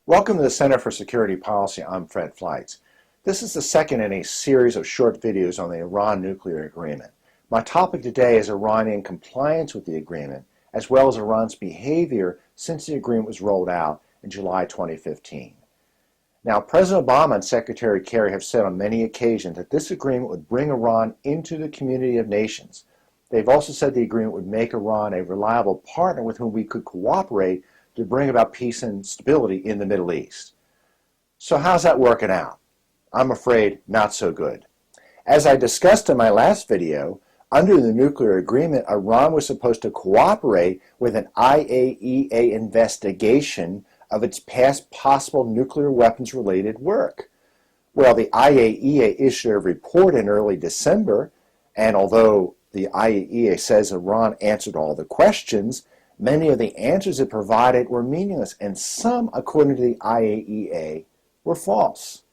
Welcome to the Center for Security Policy. I'm Fred Fleitz. This is the second in a series of short videos on the Iran nuclear agreement. My topic today is Iranian compliance with the agreement, as well as Iran's behavior since the agreement was rolled out in July 2015. Now, President Obama and Secretary Kerry have said on many occasions that this agreement would bring Iran into the community of nations. They've also said the agreement would make Iran a reliable partner with whom we could cooperate to bring about peace and stability in the Middle East. So how's that working out? I'm afraid not so good. As I discussed in my last video, under the nuclear agreement, Iran was supposed to cooperate with an IAEA investigation of its past possible nuclear weapons-related work. Well, the IAEA issued a report in early December, and although the IAEA says Iran answered all the questions, many of the answers it provided were meaningless, and some, according to the IAEA, were false.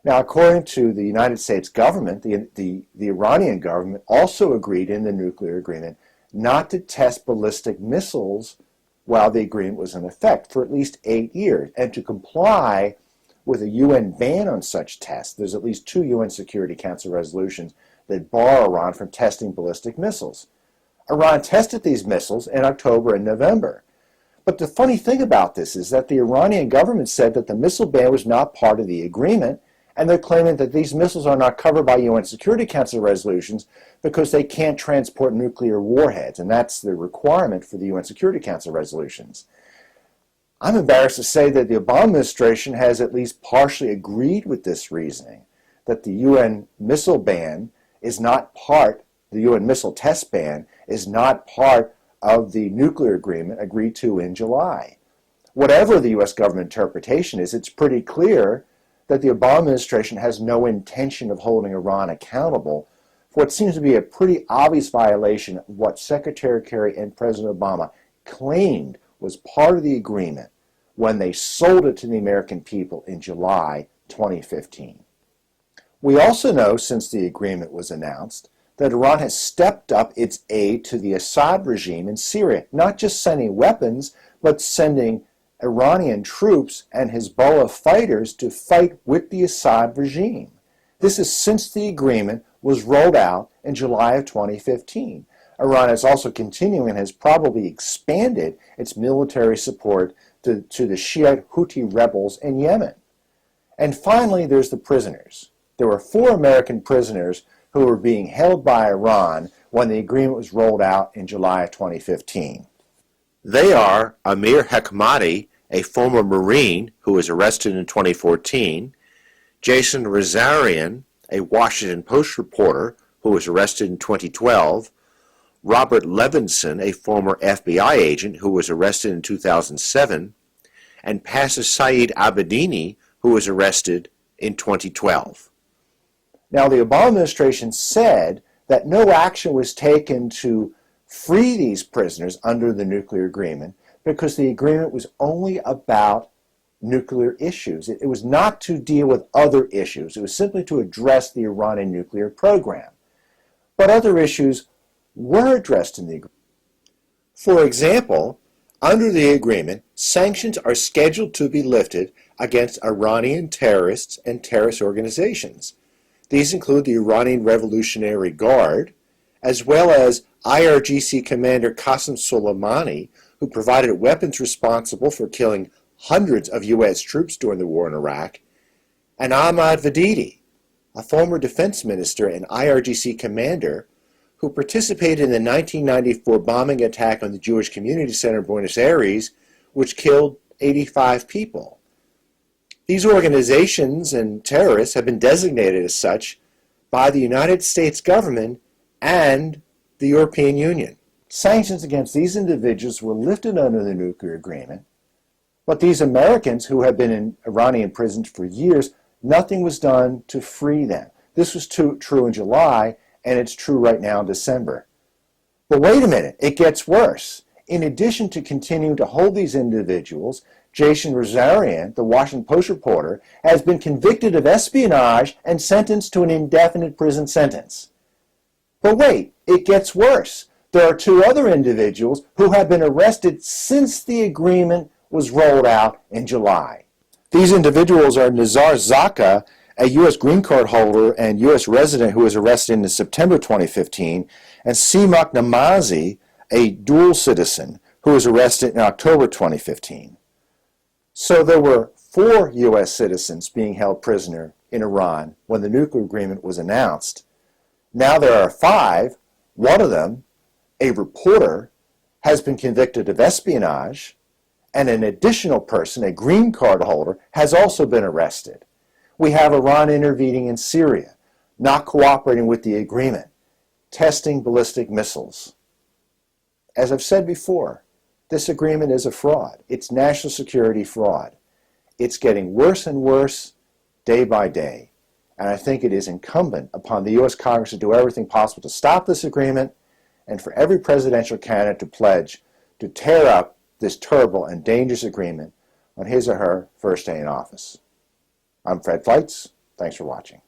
Now, according to the United States government, the Iranian government also agreed in the nuclear agreement not to test ballistic missiles while the agreement was in effect for at least 8 years, and to comply with a UN ban on such tests. There's at least 2 UN Security Council resolutions that bar Iran from testing ballistic missiles. Iran tested these missiles in October and November. But the funny thing about this is that the Iranian government said that the missile ban was not part of the agreement, and they're claiming that these missiles are not covered by UN Security Council resolutions because they can't transport nuclear warheads, and that's the requirement for the UN Security Council resolutions. I'm embarrassed to say that the Obama administration has at least partially agreed with this reasoning, that the UN missile ban is not part, the UN missile test ban is not part of the nuclear agreement agreed to in July. Whatever the U.S. government interpretation is, it's pretty clear that the Obama administration has no intention of holding Iran accountable for what seems to be a pretty obvious violation of what Secretary Kerry and President Obama claimed was part of the agreement when they sold it to the American people in July 2015. We also know, since the agreement was announced, that Iran has stepped up its aid to the Assad regime in Syria, not just sending weapons, but sending Iranian troops and Hezbollah fighters to fight with the Assad regime. This is since the agreement was rolled out in July of 2015. Iran is also continuing and has probably expanded its military support to the Shiite Houthi rebels in Yemen. And finally, there's the prisoners. There were 4 American prisoners who were being held by Iran when the agreement was rolled out in July of 2015. They are Amir Hekmati, a former Marine who was arrested in 2014, Jason Rezarian, a Washington Post reporter who was arrested in 2012, Robert Levinson, a former FBI agent who was arrested in 2007, and Pastor Saeed Abedini, who was arrested in 2012. Now, the Obama administration said that no action was taken to free these prisoners under the nuclear agreement because the agreement was only about nuclear issues. It was not to deal with other issues. It was simply to address the Iranian nuclear program. But other issues were addressed in the agreement. For example, under the agreement, sanctions are scheduled to be lifted against Iranian terrorists and terrorist organizations. These include the Iranian Revolutionary Guard, as well as IRGC Commander Qasem Soleimani, who provided weapons responsible for killing hundreds of U.S. troops during the war in Iraq, and Ahmad Vadidi, a former defense minister and IRGC commander who participated in the 1994 bombing attack on the Jewish Community Center in Buenos Aires, which killed 85 people. These organizations and terrorists have been designated as such by the United States government and the European Union. Sanctions against these individuals were lifted under the nuclear agreement, but these Americans who have been in Iranian prisons for years, nothing was done to free them. This was true in July, and it's true right now in December. But wait a minute, it gets worse. In addition to continuing to hold these individuals, Jason Rezarian, the Washington Post reporter, has been convicted of espionage and sentenced to an indefinite prison sentence. But wait, it gets worse. There are 2 other individuals who have been arrested since the agreement was rolled out in July. These individuals are Nizar Zaka, a U.S. green card holder and U.S. resident who was arrested in September 2015, and Simak Namazi, a dual citizen who was arrested in October 2015. So there were 4 U.S. citizens being held prisoner in Iran when the nuclear agreement was announced. Now there are 5. One of them, a reporter, has been convicted of espionage, and an additional person, a green card holder, has also been arrested. We have Iran intervening in Syria, not cooperating with the agreement, testing ballistic missiles. As I've said before, this agreement is a fraud. It's national security fraud. It's getting worse and worse day by day. And I think it is incumbent upon the U.S. Congress to do everything possible to stop this agreement, and for every presidential candidate to pledge to tear up this terrible and dangerous agreement on his or her first day in office. I'm Fred Fleitz. Thanks for watching.